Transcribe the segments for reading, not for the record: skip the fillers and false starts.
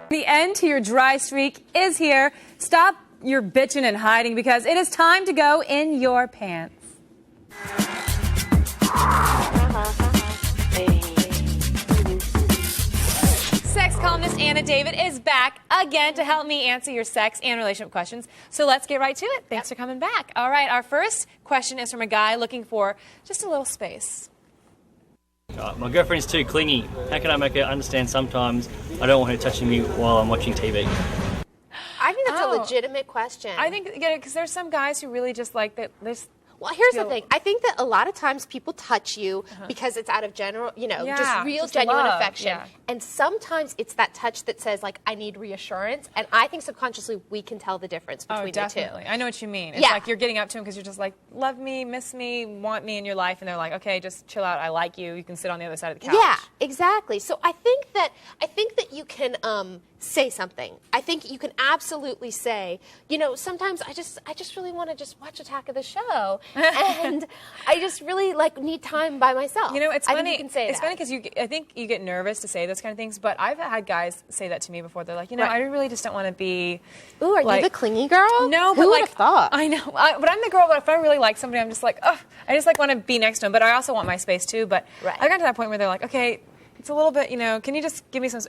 The end to your dry streak is here. Stop your bitching and hiding because it is time to go in your pants. Sex columnist Anna David is back again to help me answer your sex and relationship questions. So let's get right to it. Thanks for coming back. All right, our first question is from a guy looking for just a little space. My girlfriend's too clingy. How can I make her understand sometimes I don't want her touching me while I'm watching TV? I think that's a legitimate question. I think, because there's some guys who really just like that. Well, here's the thing. I think that a lot of times people touch you because it's out of general, just real genuine affection. Yeah. And sometimes it's that touch that says, like, I need reassurance. And I think subconsciously we can tell the difference between the two. I know what you mean. It's like you're getting up to them because you're just like, love me, miss me, want me in your life. And they're like, okay, just chill out. I like you. You can sit on the other side of the couch. Yeah, exactly. So I think that you can say something. I think you can absolutely say, sometimes I just really want to just watch Attack of the Show. And I just really need time by myself. It's funny. I think you can say it's funny because I think you get nervous to say those kind of things. But I've had guys say that to me before. They're like, I really just don't want to be. Ooh, are you the clingy girl? No, but who would have thought? I know, but I'm the girl. But if I really like somebody, I'm just like, I just want to be next to them. But I also want my space too. But I got to that point where they're like, okay, it's a little bit, can you just give me some?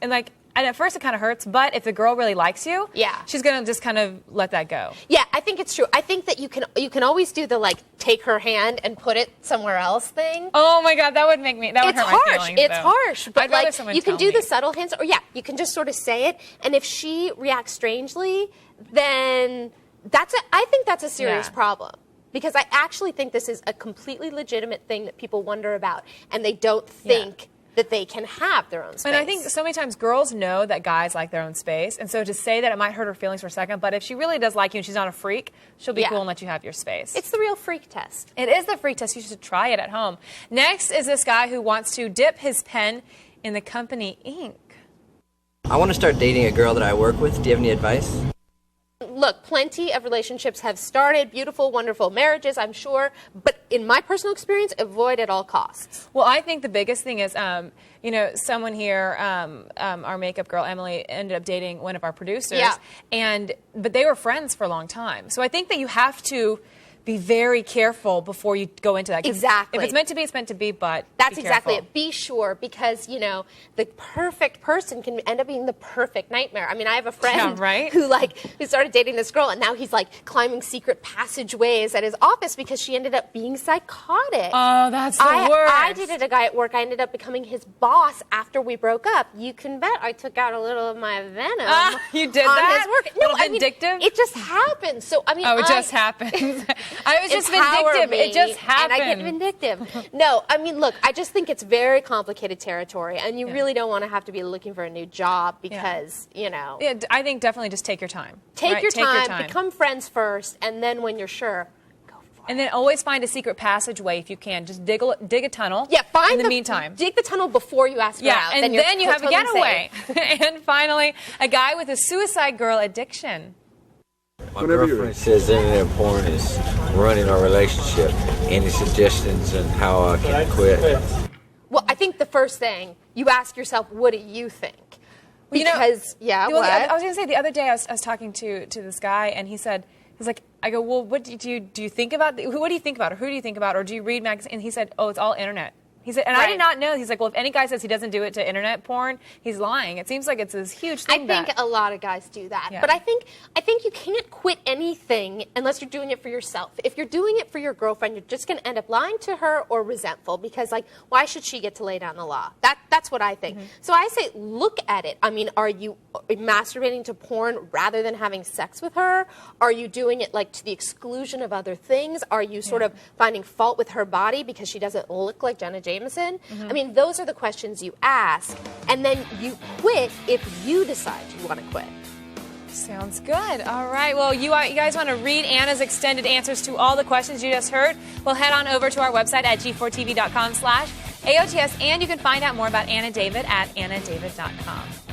And at first it kind of hurts, but if the girl really likes you, she's gonna just kind of let that go. Yeah, I think it's true. I think that you can always do the take her hand and put it somewhere else thing. Oh my God, that would hurt my feelings. It's harsh, but you can do me. the subtle hints, or you can just sort of say it. And if she reacts strangely, then I think that's a serious problem. Because I actually think this is a completely legitimate thing that people wonder about, and they don't think that they can have their own space. And I think so many times girls know that guys like their own space, and so to say that it might hurt her feelings for a second, but if she really does like you and she's not a freak, she'll be cool and let you have your space. It's the real freak test. It is the freak test. You should try it at home. Next is this guy who wants to dip his pen in the company ink. I want to start dating a girl that I work with. Do you have any advice? Look, plenty of relationships have started, beautiful, wonderful marriages, I'm sure, but in my personal experience, avoid at all costs. Well, I think the biggest thing is, someone here, our makeup girl, Emily, ended up dating one of our producers, but they were friends for a long time. So I think that you have to be very careful before you go into that. Exactly. If it's meant to be, it's meant to be, but that's exactly it. Be sure, because, the perfect person can end up being the perfect nightmare. I mean, I have a friend who started dating this girl, and now he's, climbing secret passageways at his office because she ended up being psychotic. Oh, that's the worst. I dated a guy at work. I ended up becoming his boss after we broke up. You can bet I took out a little of my venom you did on that? his work. No, vindictive? It just happened. So, I mean, it just happened. I was just vindictive. It just happened. And I get vindictive. No, I mean, look, I just think it's very complicated territory, and you really don't want to have to be looking for a new job because, Yeah, I think definitely just take your time. Take your time, become friends first, and then when you're sure, go for it. And then always find a secret passageway if you can. Just dig a tunnel. Yeah, in the meantime. Dig the tunnel before you ask her out. And then you have a getaway. And finally, a guy with a suicide girl addiction. My girlfriend says internet porn is running our relationship. Any suggestions on how I can quit? Well, I think the first thing, you ask yourself, what do you think? Because, I was going to say, the other day I was talking to this guy, and he's like, I go, well, what do you think about? What do you think about? Or who do you think about? Or do you read magazines? And he said, oh, it's all internet. He said, and I did not know. He's like, well, if any guy says he doesn't do it to internet porn, he's lying. It seems like it's this huge thing. I think a lot of guys do that. Yeah. But I think you can't quit anything unless you're doing it for yourself. If you're doing it for your girlfriend, you're just going to end up lying to her or resentful because, why should she get to lay down the law? That's what I think. Mm-hmm. So I say, look at it. I mean, are you masturbating to porn rather than having sex with her? Are you doing it, to the exclusion of other things? Are you sort of finding fault with her body because she doesn't look like Jenna Jameson? Mm-hmm. I mean, those are the questions you ask, and then you quit if you decide you want to quit. Sounds good. All right. Well, you guys want to read Anna's extended answers to all the questions you just heard? Well, head on over to our website at g4tv.com/AOTS, and you can find out more about Anna David at annadavid.com.